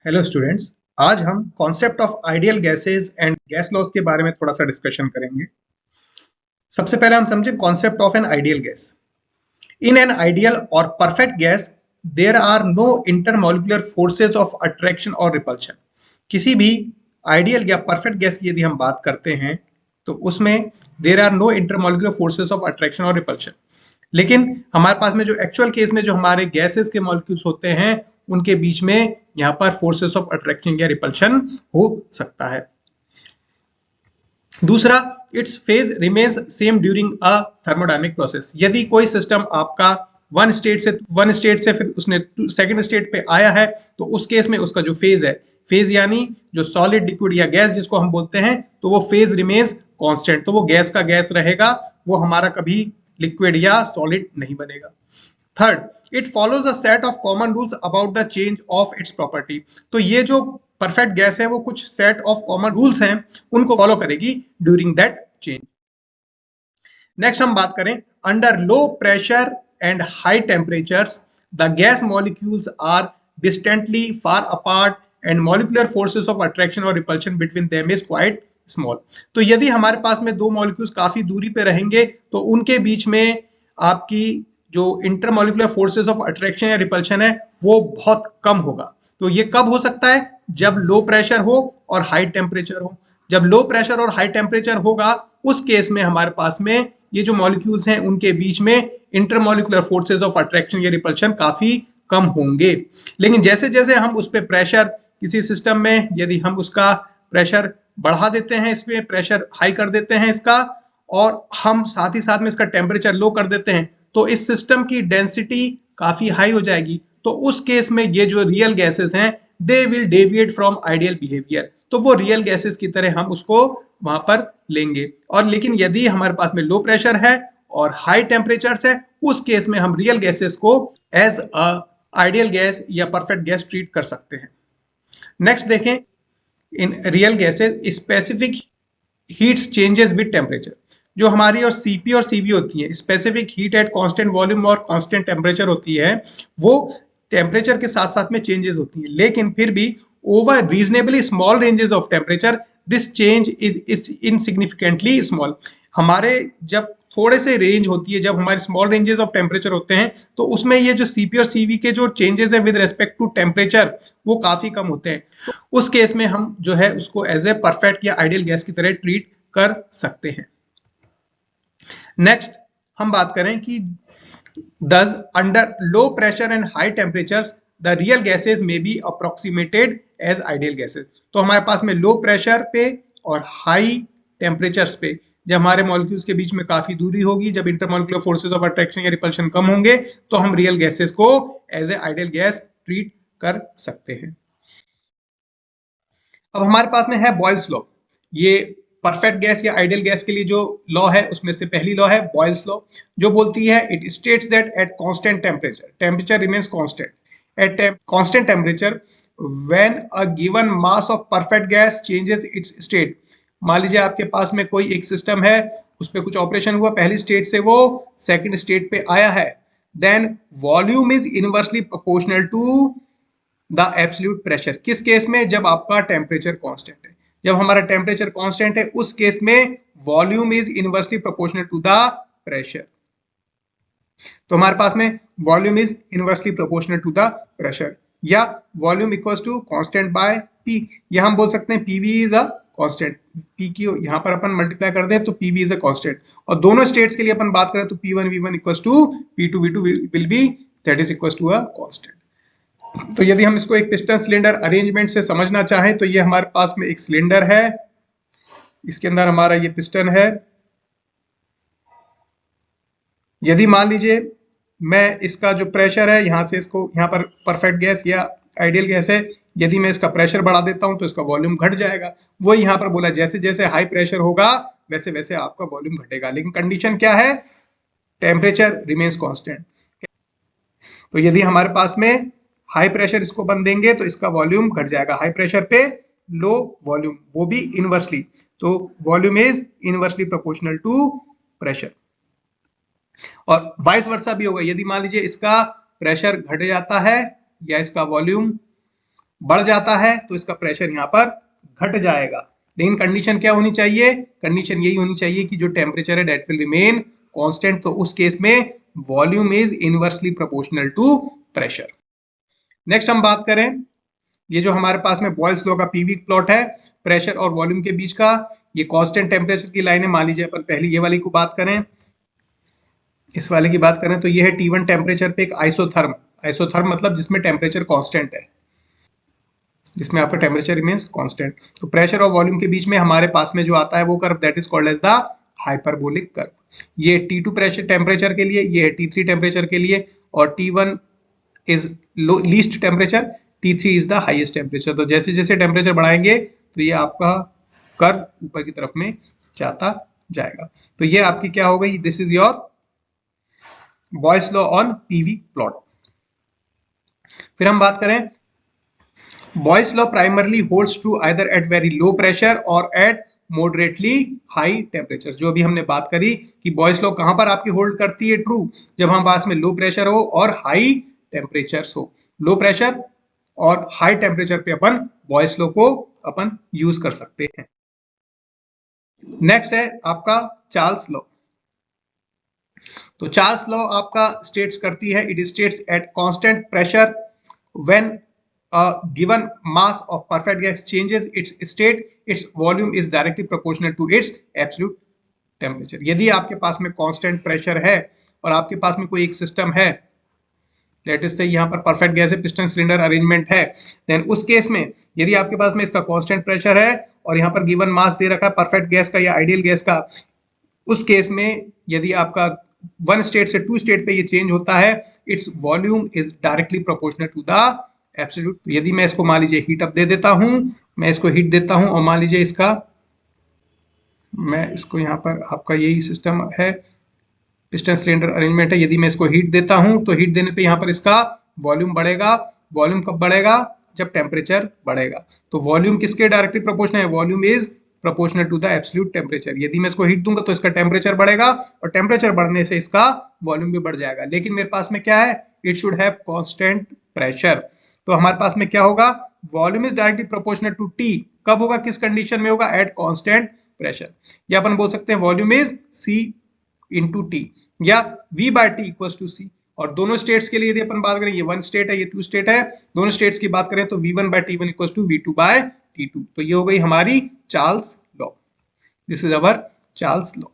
Hello students. आज हम concept of ideal gases and gas laws के बारे में थोड़ा सा डिस्कशन करेंगे। सबसे पहले हम समझें concept of an ideal gas. In an ideal और perfect gas there are no intermolecular forces of attraction और रिपल्शन। किसी भी आइडियल या परफेक्ट गैस की यदि हम बात करते हैं तो उसमें there are no intermolecular forces of attraction और रिपल्शन। लेकिन हमारे पास में जो एक्चुअल केस में जो हमारे गैसेस के मॉलिक्यूल्स होते हैं उनके बीच में यहाँ पर फोर्सेस ऑफ अट्रैक्शन या रिपल्शन हो सकता है। दूसरा, it's phase remains same during a thermodynamic process. यदि कोई सिस्टम आपका वन स्टेट से फिर उसने सेकंड स्टेट पे आया है तो उस केस में उसका जो फेज है, फेज यानी जो सॉलिड लिक्विड या गैस जिसको हम बोलते हैं, तो वो फेज रिमेन्स कांस्टेंट, तो वो गैस का गैस रहेगा, वो हमारा कभी लिक्विड या सॉलिड नहीं बनेगा। Third, it follows a set of common rules about the change of its property. तो ये जो परफेक्ट गैस है वो कुछ सेट ऑफ कॉमन रूल्स हैं उनको फॉलो करेगी ड्यूरिंग दैट चेंज। नेक्स्ट हम बात करें, under low pressure and high temperatures the gas molecules are distantly far apart and molecular forces of attraction और repulsion between them is quite small. तो यदि हमारे पास में दो मॉलिक्यूल्स काफी दूरी पे रहेंगे तो उनके बीच में आपकी जो इंटरमॉलिक्यूलर फोर्सेस ऑफ अट्रैक्शन या रिपल्शन है वो बहुत कम होगा। तो ये कब हो सकता है? जब लो प्रेशर हो और हाई टेम्परेचर हो। जब लो प्रेशर और हाई टेम्परेचर होगा उस केस में हमारे पास में ये जो मॉलिक्यूल्स हैं उनके बीच में इंटरमॉलिक्यूलर फोर्सेस ऑफ अट्रैक्शन या रिपल्शन काफी कम होंगे। लेकिन जैसे जैसे हम उस पर प्रेशर किसी सिस्टम में यदि हम उसका प्रेशर बढ़ा देते हैं, इसमें प्रेशर हाई कर देते हैं इसका, और हम साथ ही साथ में इसका टेम्परेचर लो कर देते हैं, तो इस सिस्टम की डेंसिटी काफी हाई हो जाएगी। तो उस केस में ये जो रियल गैसेस हैं they will deviate from ideal behaviour, तो वो रियल गैसेस की तरह हम उसको वहां पर लेंगे। और लेकिन यदि हमारे पास में लो प्रेशर है और हाई टेम्परेचर्स है उस केस में हम रियल गैसेस को एज अ आइडियल गैस या परफेक्ट गैस ट्रीट कर सकते हैं। नेक्स्ट देखें, in real gases specific heats changes with temperature. जो हमारी और सीपी और सीवी होती है, specific heat at constant volume और कांस्टेंट टेम्परेचर होती है, वो टेम्परेचर के साथ साथ में चेंजेस होती है, लेकिन फिर भी over reasonably small ranges of temperature this change is insignificantly small. हमारे जब थोड़े से रेंज होती है, जब हमारे स्मॉल रेंजेस ऑफ टेम्परेचर होते हैं, तो उसमें ये जो सीपी और सीवी के जो चेंजेस है विद रेस्पेक्ट टू टेम्परेचर वो काफी कम होते हैं। तो उस केस में हम जो है उसको एज ए परफेक्ट या आइडियल गैस की तरह ट्रीट कर सकते हैं। नेक्स्ट हम बात करें कि thus under low pressure and high temperatures the real gases may be approximated as ideal gases। तो हमारे पास में लो प्रेशर पे और हाई टेम्परेचर्स पे जब हमारे मॉलिक्यूल्स के बीच में काफी दूरी होगी, जब इंटरमॉलिक्यूलर फोर्सेस ऑफ अट्रैक्शन या रिपल्शन कम होंगे, तो हम रियल गैसेस को as a ideal gas treat कर सकते हैं। अब हमारे पास में है बॉयल्स लॉ। ये परफेक्ट गैस या आइडियल गैस के लिए जो लॉ है उसमें से पहली लॉ है बॉयल्स लॉ, जो बोलती है it states that at constant temperature remains constant at constant temperature when a given mass of perfect gas changes it's state. मान लीजिए आपके पास में कोई एक सिस्टम है, उस पर कुछ ऑपरेशन हुआ, पहली स्टेट से वो सेकंड स्टेट पे आया है, then volume is inversely proportional to the absolute pressure. किस केस में? जब आपका टेम्परेचर कांस्टेंट है। जब हमारा टेम्परेचर कांस्टेंट है उस केस में volume is inversely proportional to the pressure. तो हमारे पास में volume is inversely proportional to the pressure, या volume equals to constant by P, या हम बोल सकते हैं PV is a constant. P की यहां पर अपन मल्टीप्लाई कर दें तो पीवी इज अ कांस्टेंट, और दोनों स्टेट्स के लिए अपन बात करें तो P1 V1 equals to P2 V2 will be that is equals to a constant. तो यदि हम इसको एक पिस्टन सिलेंडर अरेंजमेंट से समझना चाहें तो ये हमारे पास में एक सिलेंडर है, इसके अंदर हमारा ये पिस्टन है। यदि मान लीजिए मैं इसका जो प्रेशर है यहां से इसको, यहां पर परफेक्ट गैस या आइडियल गैस है, यदि मैं इसका प्रेशर बढ़ा देता हूं तो इसका वॉल्यूम घट जाएगा। वो यहां पर बोला जैसे जैसे हाई प्रेशर होगा वैसे वैसे आपका वॉल्यूम घटेगा, लेकिन कंडीशन क्या है? Temperature remains constant. तो यदि हमारे पास में हाई प्रेशर इसको बंद देंगे तो इसका वॉल्यूम घट जाएगा, हाई प्रेशर पे लो वॉल्यूम, वो भी इनवर्सली, तो volume is inversely proportional to pressure. और वाइस वर्सा भी होगा, यदि मान लीजिए इसका प्रेशर घट जाता है या इसका वॉल्यूम बढ़ जाता है तो इसका प्रेशर यहाँ पर घट जाएगा। लेकिन कंडीशन क्या होनी चाहिए? कंडीशन यही होनी चाहिए कि जो टेम्परेचर है दैट विल रिमेन कांस्टेंट। तो उस केस में volume is inversely proportional to pressure. Next हम बात करें, ये जो हमारे पास में बॉयल्स लॉ का पीवी प्लॉट है प्रेशर और वॉल्यूम के बीच का, ये कांस्टेंट टेम्परेचर की लाइन है। मान लीजिए अपन पहले ये वाली को बात करें, इस वाले की बात करें तो ये है T1 टेम्परेचर पे एक आइसोथर्म। आइसोथर्म मतलब जिसमें टेम्परेचर कांस्टेंट है, जिसमें आपका टेम्परेचर रिमेंस कांस्टेंट। तो प्रेशर और वॉल्यूम के बीच में हमारे पास में जो आता है वो curve that is called as the hyperbolic curve. ये T2 प्रेशर टेम्परेचर के लिए, ये है T3 टेम्परेचर के लिए, और T1 is least temperature, T3 is the highest temperature. तो जैसे जैसे टेम्परेचर बढ़ाएंगे तो ये आपका कर्व ऊपर की तरफ में जाता जाएगा। तो ये आपकी क्या हो गई? This is your Boyle's law on PV plot. फिर हम बात करें, Boyle's law primarily holds true either at very low pressure और एट मॉडरेटली हाई टेम्परेचर। जो अभी हमने बात करी कि बॉयल्स लॉ कहां पर आपकी होल्ड करती है ट्रू, जब हम पास में लो प्रेशर हो और हाई टेम्परेचर हो। लो प्रेशर और हाई टेम्परेचर पे अपन बॉयल्स लॉ को अपन यूज कर सकते हैं। नेक्स्ट है आपका चार्ल्स लॉ। तो चार्ल्स लॉ आपका स्टेट्स करती है, it states eight constant pressure when a given mass of perfect gas changes its state, its volume is directly proportional to its absolute temperature। यदि आपके पास में कांस्टेंट प्रेशर है और आपके पास में कोई एक सिस्टम है, लेट अस से यहाँ पर परफेक्ट गैस है, पिस्टन सिलेंडर अरेंजमेंट है, देन उस केस में यदि आपके पास में इसका कांस्टेंट प्रेशर है और यहाँ पर गिवन मास दे रखा है परफेक्ट गैस का या आइडियल गैस का, उस केस में यदि आपका वन स्टेट से टू स्टेट पे ये चेंज होता है, it's volume is directly proportional to the absolute. यदि मैं इसको मान लीजिए हीट अप दे देता हूं, मैं इसको हीट देता हूं और मान लीजिए इसका, मैं इसको यहाँ पर आपका यही सिस्टम है, पिस्टन सिलेंडर अरेंजमेंट है, यदि मैं इसको हीट देता हूं तो हीट देने पे यहाँ पर इसका वॉल्यूम बढ़ेगा। वॉल्यूम कब बढ़ेगा? जब टेम्परेचर बढ़ेगा। तो वॉल्यूम किसके डायरेक्टली प्रोपोर्शनल है? Volume is proportional to the absolute temperature. यदि मैं इसको हीट दूंगा तो इसका टेम्परेचर बढ़ेगा और टेम्परेचर बढ़ने से इसका वॉल्यूम भी बढ़ जाएगा। लेकिन मेरे पास में क्या है? It should have constant pressure. तो हमारे पास में क्या होगा? Volume is directly proportional to T. कब होगा? किस कंडीशन में होगा? At constant pressure. या अपन बोल सकते हैं volume is C into T या V by T equal to C। और दोनों स्टेट्स के लिए यदि अपन बात करें, ये वन स्टेट है, ये टू स्टेट है, दोनों स्टेट्स की बात करें तो V1 bye T1 equal to V2 bye T2। तो ये हो गई हमारी Charles law. This is our Charles law.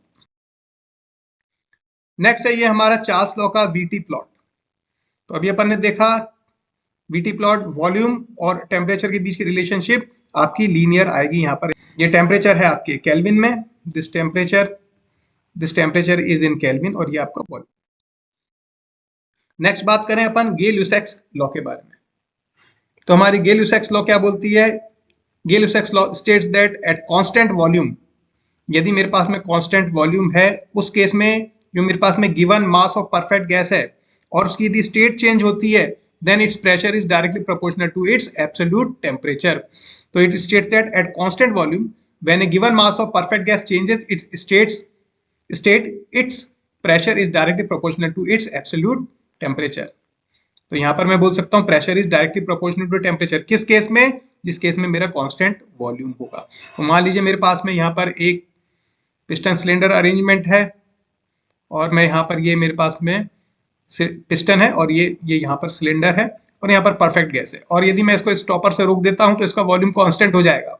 Next है ये हमारा चार्ल्स लॉ का VT प्लॉट। तो अभी अपन ने देखा VT प्लॉट, वॉल्यूम और टेम्परेचर के बीच की रिलेशनशिप आपकी लीनियर आएगी। यहाँ पर ये टेम्परेचर है आपके केल्विन में, this temperature is in kelvin, और ये आपका वॉल्यूम। नेक्स्ट बात करें अपन गे-लुसैक्स लॉ के बारे में। तो हमारी गे-लुसैक्स लॉ क्या बोलती है? Gay-Lussac's law states that at constant volume, यदि मेरे पास में कांस्टेंट वॉल्यूम है, उस केस में जो मेरे पास में given mass of perfect gas है और उसकी यदि स्टेट चेंज होती है, then its pressure is directly proportional to its absolute temperature. So it states that at constant volume, when a given mass of perfect gas changes its state, its pressure is directly proportional to its absolute temperature. तो यहाँ पर मैं बोल सकता हूँ pressure is directly proportional to temperature। किस case में? जिस केस में मेरा constant volume होगा। तो मान लीजिए मेरे पास में यहाँ पर एक पिस्टन सिलेंडर अरेंजमेंट है और मैं यहाँ पर, ये मेरे पास में पिस्टन है और ये यहाँ पर सिलेंडर है और यहाँ पर परफेक्ट गैस है, और यदि मैं इसको स्टॉपर से रोक देता हूं तो इसका वॉल्यूम कांस्टेंट हो जाएगा।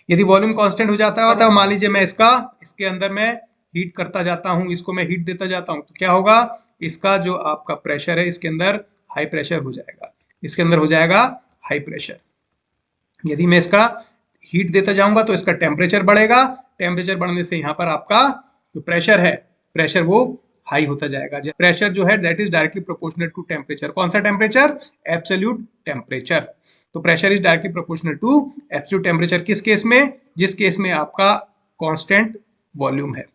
यदि वॉल्यूम कांस्टेंट हो जाता है तो मान लीजिए मैं इसके अंदर मैं हीट करता जाता हूं, इसको मैं हीट देता जाता हूं, तो क्या होगा? इसका जो आपका प्रेशर है इसके अंदर हाई प्रेशर हो जाएगा, इसके अंदर हो जाएगा हाई प्रेशर। यदि मैं इसका हीट देता जाऊंगा तो इसका टेम्परेचर बढ़ेगा, टेम्परेचर बढ़ने से यहाँ पर आपका जो प्रेशर है, प्रेशर वो हाई होता जाएगा। प्रेशर जो है that is directly proportional to temperature. कौन सा टेम्परेचर? Absolute temperature. तो pressure is directly proportional to absolute temperature. किस केस में? जिस केस में आपका कांस्टेंट वॉल्यूम है।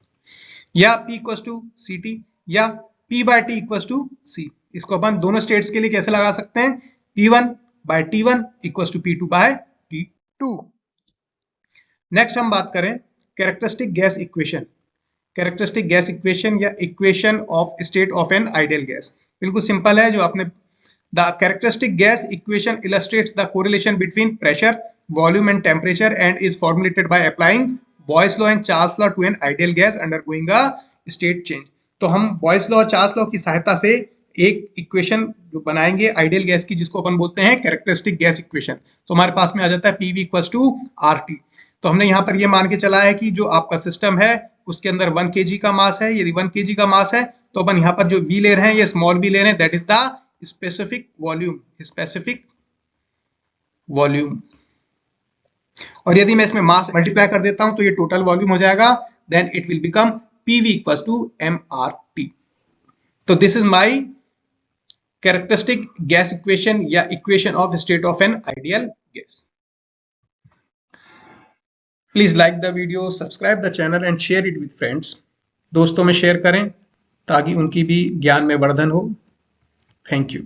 या P इक्वल टू CT या P by T equal to C। इसको अपन दोनों स्टेट्स के लिए कैसे लगा सकते हैं? P1 by T1 equal to P2 by T2। Next हम बात करें characteristic gas equation. Characteristic gas equation या equation of state of an ideal gas. बिल्कुल सिंपल है, जो आपने the characteristic gas equation illustrates the correlation between pressure, volume and temperature and is formulated by applying Boyle's law and Charles law to an ideal gas undergoing a state change. तो हम Boyle's law और Charles law की सहायता से एक equation जो बनाएंगे ideal gas की, जिसको अपन बोलते हैं कैरेक्टरिस्टिक गैस इक्वेशन। तो हमारे पास में आ जाता है PV इक्वल्स टू RT। तो हमने यहाँ पर ये मान के चला है कि जो आपका सिस्टम है उसके अंदर 1 kg का मास है। यदि 1 kg का मास है तो अपन यहाँ पर जो V ले रहे हैं ये स्मॉल v ले रहे हैं, that is the specific volume. और यदि मैं इसमें मास मल्टीप्लाई कर देता हूं तो ये टोटल वॉल्यूम हो जाएगा, then it will become PV equals to MRT। तो this is my characteristic gas equation या equation of state of an ideal gas. Please like the video, subscribe the channel and share it with friends. दोस्तों में share करें ताकि उनकी भी ज्ञान में वर्धन हो। Thank you.